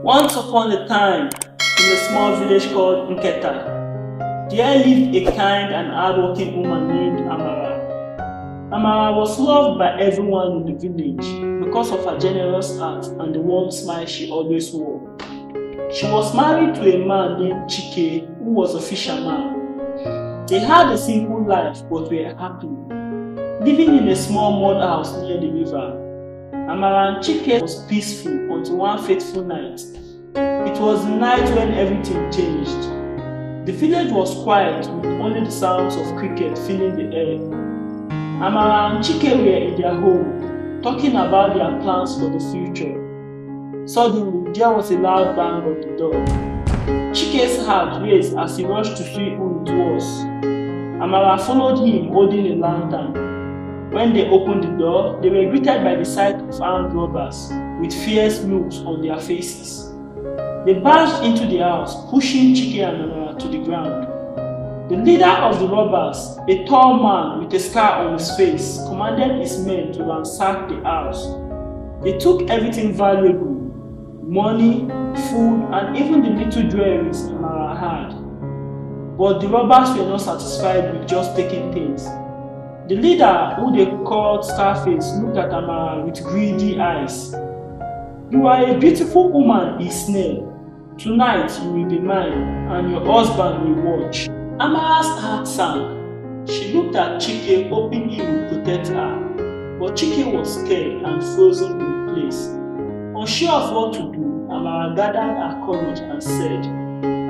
Once upon a time, in a small village called Nketa, there lived a kind and hardworking woman named Amara. Amara was loved by everyone in the village because of her generous heart and the warm smile she always wore. She was married to a man named Chike, who was a fisherman. They had a simple life but were happy, living in a small mud house near the river. Amara and Chike was peaceful until one fateful night. It was the night when everything changed. The village was quiet with only the sounds of cricket filling the air. Amara and Chike were in their home, talking about their plans for the future. Suddenly, there was a loud bang on the door. Chike's heart raced as he rushed to see who it was. Amara followed him holding a lantern. When they opened the door, they were greeted by the sight of armed robbers with fierce looks on their faces. They barged into the house, pushing Chike and Amara to the ground. The leader of the robbers, a tall man with a scar on his face, commanded his men to ransack the house. They took everything valuable: money, food, and even the little jewelries Amara had. But the robbers were not satisfied with just taking things. The leader, who they called Scarface, looked at Amara with greedy eyes. "You are a beautiful woman," he sneered. "Tonight you will be mine, and your husband will watch." Amara's heart sank. She looked at Chike, hoping he would protect her. But Chike was scared and frozen in place. Unsure of what to do, Amara gathered her courage and said,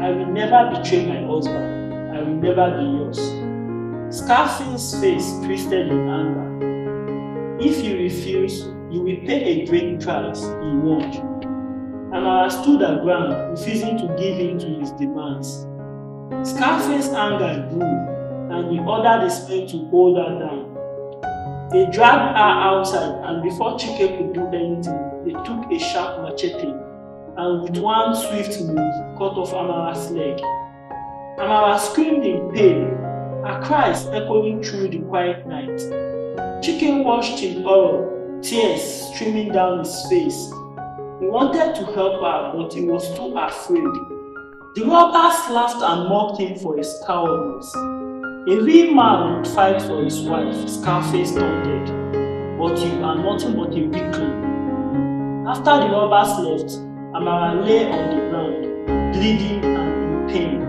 "I will never betray my husband. I will never be yours." Scarface's face twisted in anger. "If you refuse, you will pay a great price," he warned. Amara stood her ground, refusing to give in to his demands. Scarface's anger grew, and he ordered his men to hold her down. They dragged her outside, and before Chike could do anything, they took a sharp machete and with one swift move cut off Amara's leg. Amara screamed in pain, her cries echoing through the quiet night. Chike watched in horror, tears streaming down his face. He wanted to help her, but he was too afraid. The robbers laughed and mocked him for his cowardice. A real man would fight for his wife, Scarface taunted, but you are nothing but a weakling. After the robbers left, Amara lay on the ground, bleeding and in pain.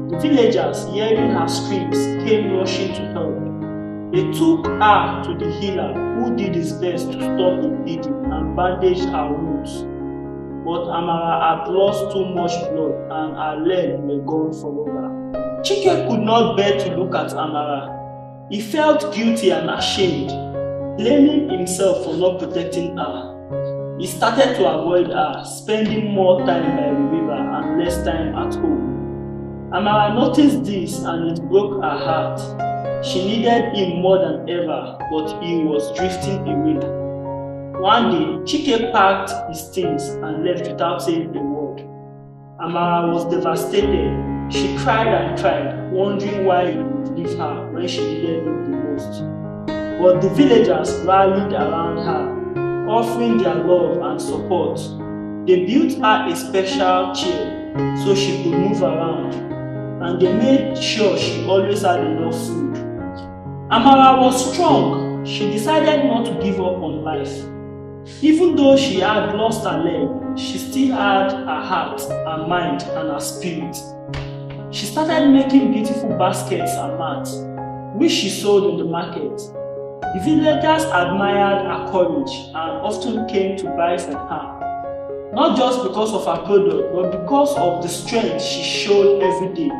The villagers, hearing her screams, came rushing to help. They took her to the healer, who did his best to stop the bleeding and bandaged her wounds. But Amara had lost too much blood and her legs were gone forever. Chike could not bear to look at Amara. He felt guilty and ashamed, blaming himself for not protecting her. He started to avoid her, spending more time by the river and less time at home. Amara noticed this and it broke her heart. She needed him more than ever, but he was drifting away. One day, Chike packed his things and left without saying a word. Amara was devastated. She cried and cried, wondering why he would leave her when she needed him the most. But the villagers rallied around her, offering their love and support. They built her a special chair so she could move around, and they made sure she always had enough food. Amara was strong. She decided not to give up on life. Even though she had lost her leg, she still had her heart, her mind, and her spirit. She started making beautiful baskets and mats, which she sold in the market. The villagers admired her courage and often came to buy from her, not just because of her product, but because of the strength she showed every day.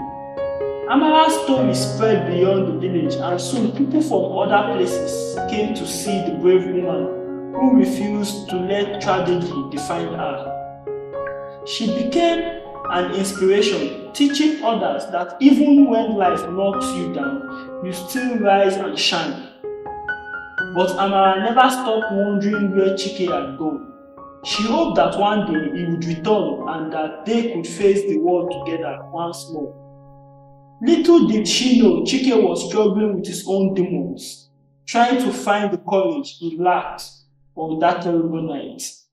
Amara's story spread beyond the village, and soon people from other places came to see the brave woman who refused to let tragedy define her. She became an inspiration, teaching others that even when life knocks you down, you still rise and shine. But Amara never stopped wondering where Chike had gone. She hoped that one day he would return and that they could face the world together once more. Little did she know Chike was struggling with his own demons, trying to find the courage he lacked on that terrible night.